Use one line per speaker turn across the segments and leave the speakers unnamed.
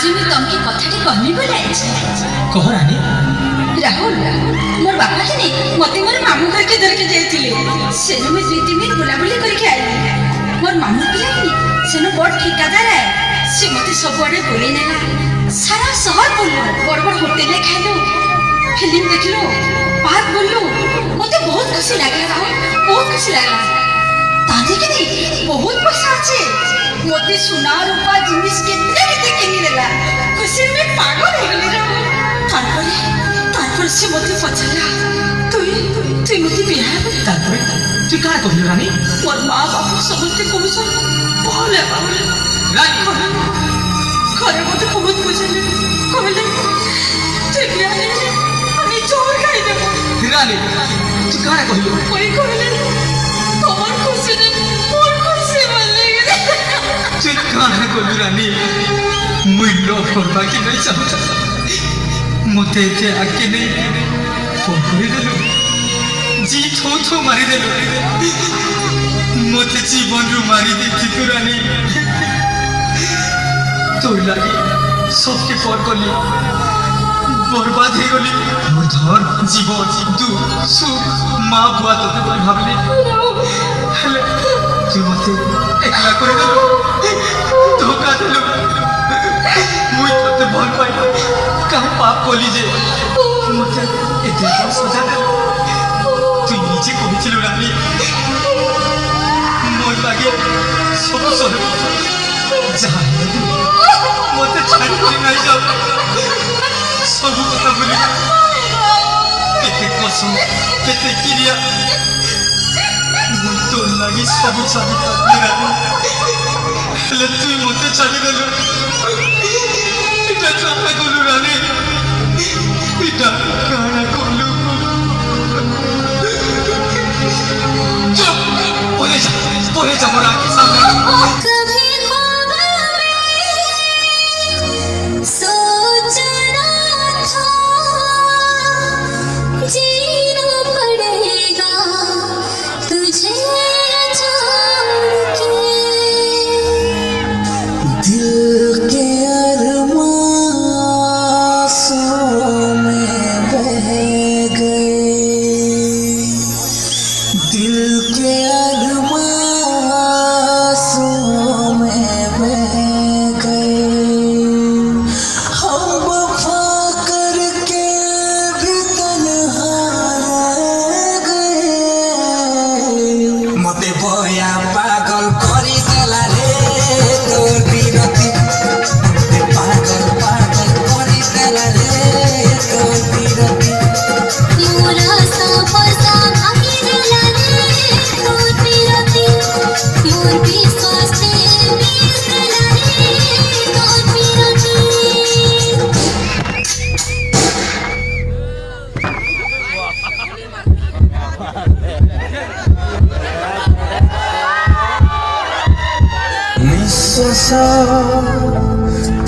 आज मैं तुमके कथाटी कहमी बोले
कह रानी
राहुल मोर बापा जी मते मोर मामू घर के धर के जाइतिले सेनु में 2-3 दिन बुलाबुली करके आइली मोर मामू पिलानी सेनु बड़ ठेकेदार है से मते सबआडे बोले नेला सारा शहर बुललो बड़ बड़ होटल में खाइलो फिल्म देखलो पार्क बुललो मते बहुत खुशी लागला राहुल बहुत खुशी लागला ताजे के नहीं बहुत पैसा আছে मोती सोना रूपा जिनिस कितने कितने किनी देला खुशी में पागल हो गली रे तारपर से मोती पछला तुई मोती बियाह
तारपर तू का कहलु रानी
मोर मां बाप समस्त कहउछ बोले
रानी
घरे मोती बहुत बुझले कहले तू बियाह ले আমি চোর খাই দেব
रानी तू का कहलु
कोई कहले তোমার খুশি রে মোর খুশি বলে
तू का कहलु रानी मुई लो करबा कि नहीं चाहता मते जे आके नहीं पकड़ी देलु जी थो मारी देलु मते जीवन रु मारी देती तू रानी तो लगी सबके पर गली बर्बाद हो गली मोर धन जीवन दुख सुख माँ बुआ तो भावली हेले तू मते एकला कर देलु धोखा देलु मुई तते भल पाई का पाप कली जे मते एते बड़ सजा देलु तू नीचे कहिथिलु रानी मोर लागे सब सहे जा मते छाड़ी नहीं जाओ सब कथा भूली केते कसम केते क्रिया मुई तो लागे सब छाड़ी रानी हेले तू मते छाड़ी देलु इटा काना कलु रानी इटा काना कलु चुप बोले जा मोर आंख सामने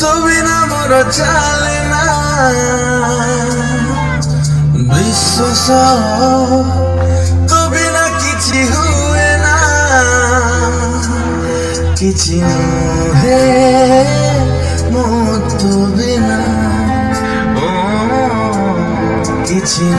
तो बिना मोर चले ना विश्वास तो बिना किछि हुए ना किछि नुहे मो तो बिना किछि